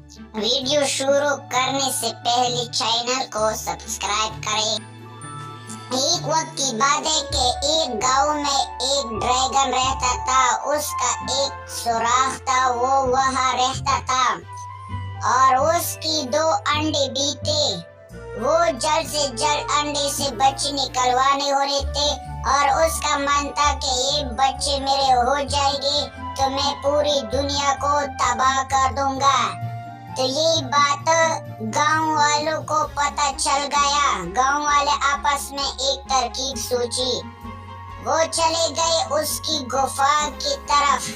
Video शुरू करने से पहले चैनल को सब्सक्राइब करें। एक वक्त की बात है कि एक गांव में एक ड्रैगन रहता था। उसका एक सुराख था, वो वहाँ रहता था और उसकी 2 अंडे भी थे। वो जल्द से जल्द अंडे से बच्चे निकलवाने होने थे और उसका मन था कि ये बच्चे मेरे हो जाएंगे तो मैं पूरी दुनिया को तबाह कर दूंगा। तो ये बात गांव वालों को पता चल गया। गांव वाले आपस में एक तरकीब सोची। वो चले गए उसकी गुफा की तरफ।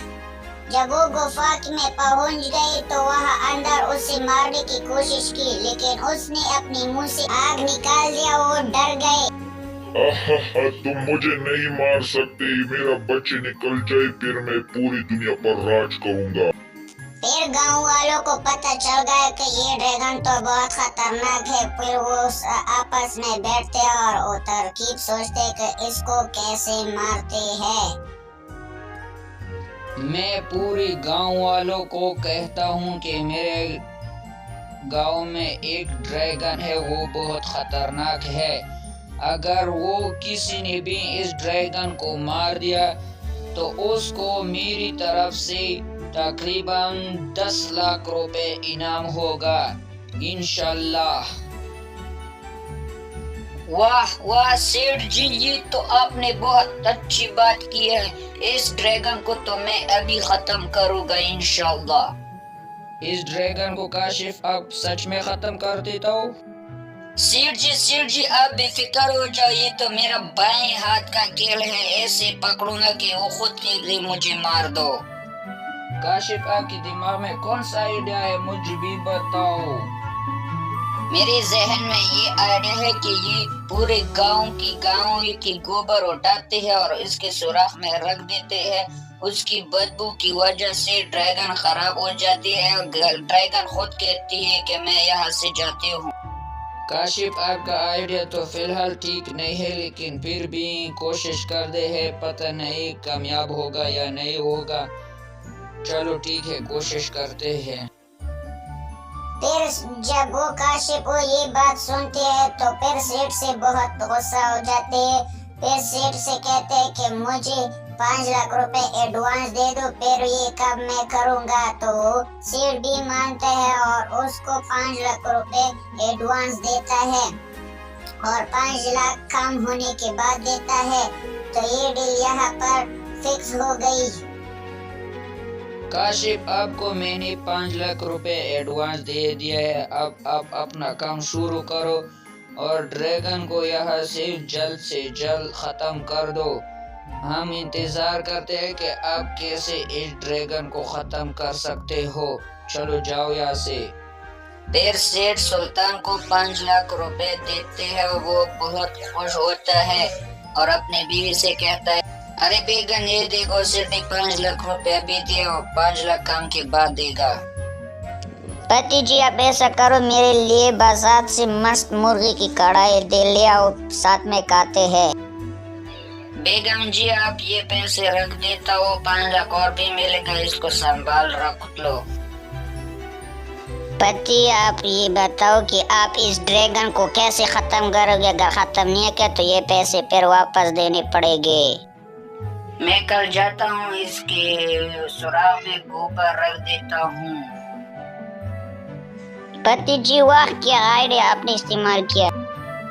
जब वो गुफा में पहुंच गए तो वहाँ अंदर उसे मारने की कोशिश की, लेकिन उसने अपने मुंह से आग निकाल दिया। वो डर गए। तुम मुझे नहीं मार सकते, मेरा बच्चे निकल जाए फिर मैं पूरी दुनिया पर राज करूंगा। फिर गांव वालों को पता चल गया कि ये ड्रैगन तो बहुत खतरनाक है। फिर वो आपस में बैठते और वो तरकीब सोचते कि इसको कैसे मारते हैं। मैं पूरे गांव वालों को कहता हूँ कि मेरे गांव में एक ड्रैगन है, वो बहुत खतरनाक है। अगर वो किसी ने भी इस ड्रैगन को मार दिया तो उसको मेरी तरफ से तकरीबन 10 लाख रुपए इनाम होगा इंशाल्लाह। वाह वाह सेठ जी, ये तो आपने बहुत अच्छी बात की है। इस ड्रैगन को तो मैं अभी खत्म करूंगा इंशाल्लाह। इस ड्रैगन को काशिफ आप सच में खत्म कर देता हो? सेठ जी आप बेफिक्र हो जाओ, ये तो मेरा बाएं हाथ का खेल है। ऐसे पकड़ूंगा कि वो खुद के मुझे मार दो। काशिफ आपके दिमाग में कौन सा आइडिया है, मुझे भी बताओ। मेरे जहन में ये आइडिया है कि ये पूरे गांव की गोबर उठाते हैं और इसके सुराख में रख देते हैं। उसकी बदबू की वजह से ड्रैगन खराब हो जाती है और ड्रैगन खुद कहती है कि मैं यहाँ से जाती हूँ। काशिफ आपका आइडिया तो फिलहाल ठीक नहीं है, लेकिन फिर भी कोशिश कर दे है, पता नहीं कामयाब होगा या नहीं होगा। चलो ठीक है, कोशिश करते हैं। फिर जब वो काशिफ को ये बात सुनते हैं तो फिर सेठ से बहुत गुस्सा हो जाते हैं। फिर सेठ से कहते हैं कि मुझे 5 लाख रुपए एडवांस दे दो, फिर ये काम मैं करूंगा। तो सेठ भी मानता है और उसको 5 लाख रुपए एडवांस देता है और 5 लाख काम होने के बाद देता है। तो ये डील यहाँ पर फिक्स हो गई। काशिफ आपको मैंने 5 लाख रुपए एडवांस दे दिया है। अब आप अपना काम शुरू करो और ड्रैगन को यहाँ से जल्द खत्म कर दो। हम इंतजार करते हैं कि आप कैसे इस ड्रैगन को खत्म कर सकते हो। चलो जाओ यहाँ से। फिर सेठ सुल्तान को 5 लाख रुपए देते हैं। वो बहुत खुश होता है और अपने बीवी से कहता है, अरे बेगन ये देखो, सेठ ने 5 लाख रुपए अभी दिए और 5 लाख काम के बाद देगा। पति जी आप ऐसा करो, मेरे लिए बाजार से मस्त मुर्गी की कढ़ाई दे ले आओ, साथ में खाते हैं। बेगम जी आप ये पैसे रख देता हो, 5 लाख और भी मिलेगा, इसको संभाल रख लो। पति आप ये बताओ कि आप इस ड्रैगन को कैसे खत्म करोगे? अगर खत्म नहीं किया तो ये पैसे फिर वापस देने पड़ेंगे। मैं कल जाता हूँ, इसके सुराख में गोबर रख देता हूँ। पति जी वाह, क्या आइडिया आपने इस्तेमाल किया।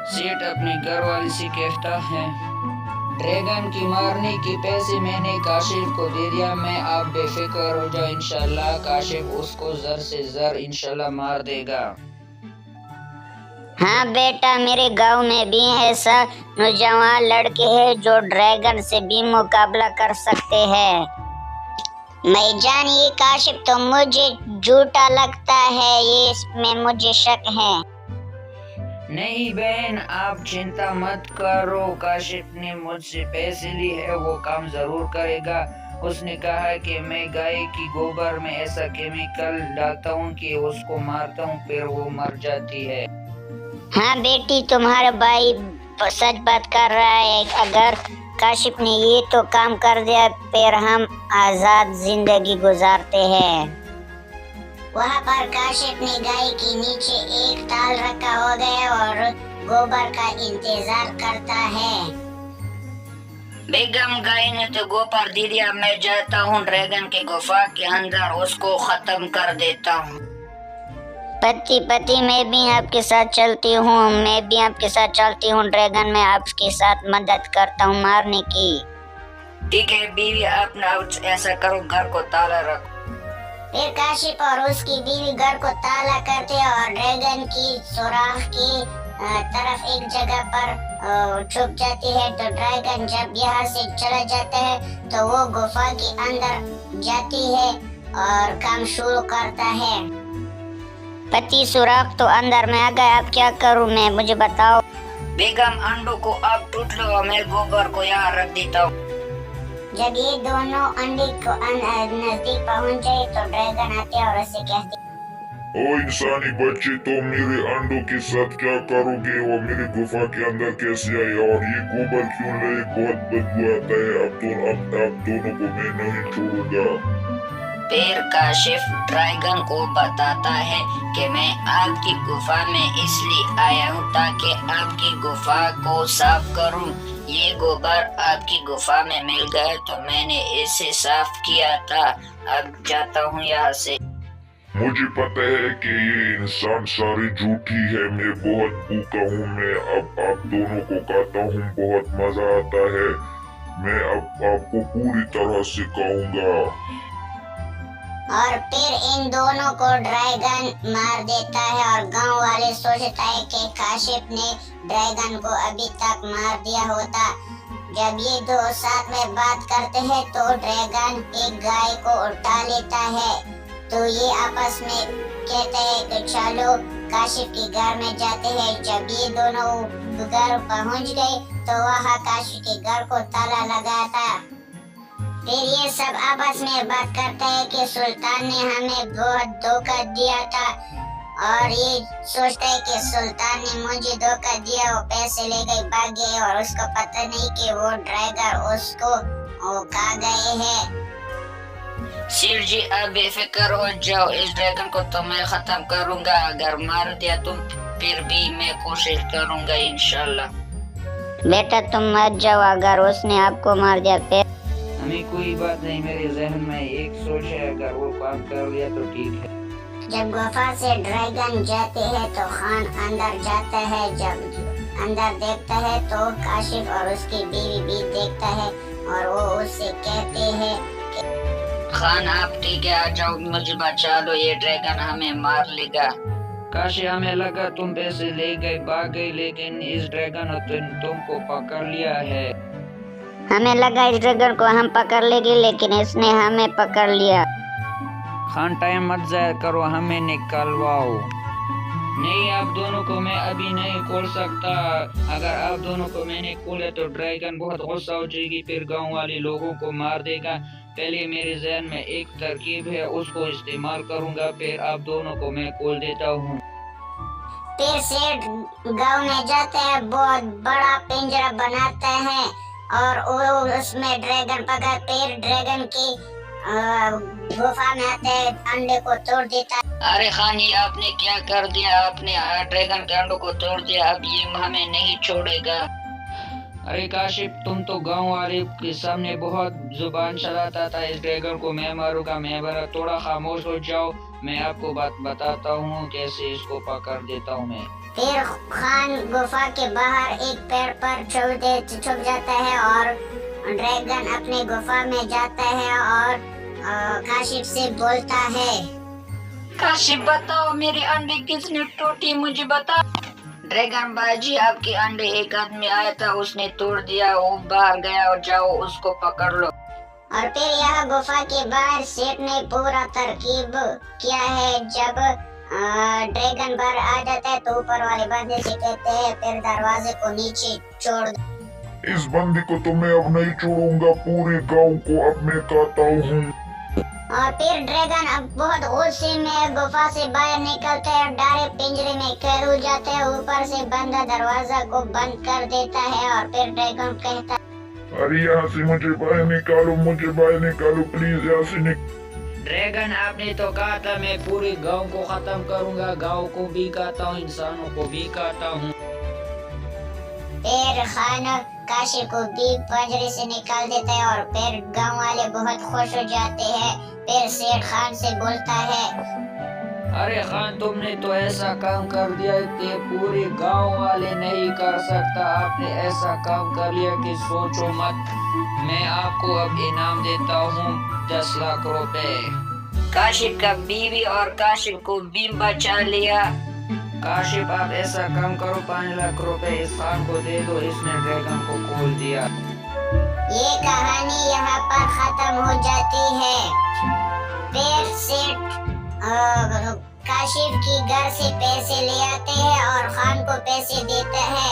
सेठ अपने घर वाले से कहता है, ड्रैगन की मारने के पैसे मैंने काशिफ को दे दिया, मैं आप बेफिक्र हो जाओ, इंशाल्लाह काशिफ उसको जर से जर इंशाल्लाह मार देगा। हाँ बेटा, मेरे गांव में भी ऐसा नौजवान लड़के हैं जो ड्रैगन से भी मुकाबला कर सकते हैं। मैं जान ये काशिफ तो मुझे झूठा लगता है, ये इसमें मुझे शक है। नहीं बहन, आप चिंता मत करो, काशिफ ने मुझसे पैसे लिए है, वो काम जरूर करेगा। उसने कहा है कि मैं गाय की गोबर में ऐसा केमिकल डालता हूँ कि उसको मारता हूँ, फिर वो मर जाती है। हाँ बेटी, तुम्हारा भाई सच बात कर रहा है। अगर काशिफ ने ये तो काम कर दिया फिर हम आजाद जिंदगी गुजारते हैं। वहाँ पर काशिफ ने गाय के नीचे एक ताल रखा हो गया और गोबर का इंतजार करता है। बेगम गाय ने तो गोबर दे दिया, मैं जाता हूँ ड्रैगन की गुफा के अंदर, उसको खत्म कर देता हूँ। पति मैं भी आपके साथ चलती हूँ ड्रैगन, मैं आपके साथ मदद करता हूँ मारने की। ठीक है बीवी, अपना ऐसा करो, घर को ताला रखो। फिर काशिफ और उसकी बीवी घर को ताला करते और ड्रैगन की सुराख की तरफ एक जगह पर छुप जाती है। तो ड्रैगन जब यहाँ से चला जाता है तो वो गुफा के अंदर जाती है और काम शुरू करता है। पति सुराख तो अंदर में आ गया, अब क्या करूँ मैं, मुझे बताओ। बेगम अंडों को अब टूट लो और मैं गोबर को यहाँ रख देता हूँ। जब ये दोनों अंडे को नजदीक पहुँच जाए तो ड्रैगन आते हैं और उसे कहते ओ इंसानी बच्चे, तो मेरे अंडों के साथ क्या करोगे और मेरे गुफा के अंदर कैसे आए और ये गोबर क्यों लाए? बहुत बदबू आता है। अब दोनों को मैं नहीं छोड़ूंगा। फिर काशिफ ड्रैगन को बताता है कि मैं आपकी गुफा में इसलिए आया हूँ ताकि आपकी गुफा को साफ करूँ। ये गोबर आपकी गुफा में मिल गया तो मैंने इसे साफ किया था, अब जाता हूँ यहाँ से। मुझे पता है कि ये इंसान सारी झूठी है, मैं बहुत भूखा हूँ, मैं अब आप दोनों को खाता हूँ, बहुत मजा आता है, मैं अब आपको पूरी तरह से खाऊंगा। और फिर इन दोनों को ड्रैगन मार देता है और गांव वाले सोचता है कि काशिफ ने ड्रैगन को अभी तक मार दिया होता। जब ये दो साथ में बात करते हैं तो ड्रैगन एक गाय को उठा लेता है। तो ये आपस में कहते हैं कि चलो काशिफ के घर में जाते हैं। जब ये दोनों घर पहुंच गए तो वहाँ काशिफ के घर को ताला लगा था। फिर ये सब आपस में बात करते हैं कि सुल्तान ने हमें बहुत धोखा दिया था और ये सोचते हैं कि सुल्तान ने मुझे धोखा दिया, वो पैसे ले गए, भाग गए और उसको पता नहीं कि वो ड्रैगन उसको खा गए हैं। सिर जी अब बेफिक्र हो जाओ, इस ड्रैगन को तो मैं खत्म करूंगा। अगर मार दिया तुम फिर भी मैं कोशिश करूंगा इंशाल्लाह। बेटा तुम मत जाओ, अगर उसने आपको मार दिया फिर। हमें कोई बात नहीं, मेरे जहन में एक सोच है, अगर वो काम कर लिया तो ठीक है। जब गुफा से ड्रैगन जाते हैं तो खान अंदर जाता है। जब अंदर देखता है तो काशिफ और उसकी बीवी भी देखता है और वो उससे कहते हैं खान आप ठीक है, आ जाओ, मुझे बचा लो, ये ड्रैगन हमें मार लेगा। काशी हमें लगा तुम पैसे ले गए, भाग गए, लेकिन इस ड्रैगन ने तुमको पकड़ लिया है। हमें लगा इस ड्रैगन को हम पकड़ लेंगे लेकिन इसने हमें पकड़ लिया। खान टाइम मत जाया करो, हमें निकलवाओ। नहीं, आप दोनों को मैं अभी नहीं खोल सकता। अगर आप दोनों को मैंने खोले तो ड्रैगन बहुत गुस्सा हो जाएगी, फिर गांव वाले लोगों को मार देगा। पहले मेरे जहन में एक तरकीब है, उसको इस्तेमाल करूंगा, फिर आप दोनों को मैं खोल देता हूँ। फिर सेठ गांव में जाते हैं, बहुत बड़ा पिंजरा बनाते हैं और वो उसमें ड्रैगन पकड़, फिर ड्रैगन की गुफा में आते हैं, अंडे को तोड़ देता है। अरे खान, ये आपने क्या कर दिया? आपने ड्रैगन के अंडों को तोड़ दिया, अब ये हमें नहीं छोड़ेगा। अरे काशिफ, तुम तो गांव वाले के सामने बहुत जुबान चलाता था, इस ड्रैगन को मैं मारूंगा, मैं मारा। थोड़ा खामोश हो जाओ, मैं आपको बात बताता हूँ कैसे इसको पकड़ देता हूँ मैं। फिर खान गुफा के बाहर एक पेड़ पर छुप जाता है और ड्रैगन अपने गुफा में जाता है और काशिफ से बोलता है, काशिफ बताओ मेरे अंडे किसने टूटी, मुझे बता। ड्रैगन बाजी, आपके अंडे एक आदमी आया था, उसने तोड़ दिया, वो बाहर गया, और जाओ उसको पकड़ लो। और फिर यह गुफा के बाहर सेठ ने पूरा तरकीब किया है। जब ड्रैगन बाहर आ जाता है तो ऊपर वाले बंदे से कहते हैं फिर दरवाजे को नीचे छोड़ दो। इस बंदी को तो मैं अब नहीं छोड़ूंगा, पूरे गांव को अब मैं खाता हूँ। और फिर ड्रैगन अब बहुत गुस्से में गुफा से बाहर निकलता है और डायरेक्ट पिंजरे में कैद हो जाता है। ऊपर से बंदा दरवाजा को बंद कर देता है और फिर ड्रैगन कहता है, अरे यहाँ से मुझे बाहर निकालो, मुझे बाहर निकालो प्लीज, यहाँ से ड्रैगन, आपने तो कहा था मैं पूरे गांव को खत्म करूंगा, गांव को भी खाता हूँ, इंसानों को भी खाता हूँ। फिर खान काशिफ को भी पंजरे से निकाल देता है और फिर गांव वाले बहुत खुश हो जाते हैं। फिर शेर खान से बोलता है, अरे खान, तुमने तो ऐसा काम कर दिया कि पूरे गांव वाले नहीं कर सकता। आपने ऐसा काम कर लिया कि सोचो मत। मैं आपको अब इनाम देता हूँ 10 लाख रुपए। काशिफ का बीवी और काशिफ को भी बचा लिया। काशिफ, आप ऐसा काम करो, 5 लाख रुपए इस खान को दे दो, इसने ड्रैगन को खोल दिया। ये कहानी यहाँ पर खत्म हो जाती है। फिर सेठ काशिफ की घर से पैसे ले आते हैं और खान को पैसे देता है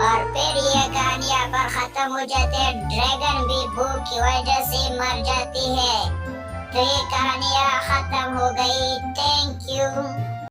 और फिर ये कहानी यहाँ पर खत्म हो जाती है। ड्रैगन भी भूख की वजह से मर जाती है। तो ये कहानी यहाँ खत्म हो गई। Thank you.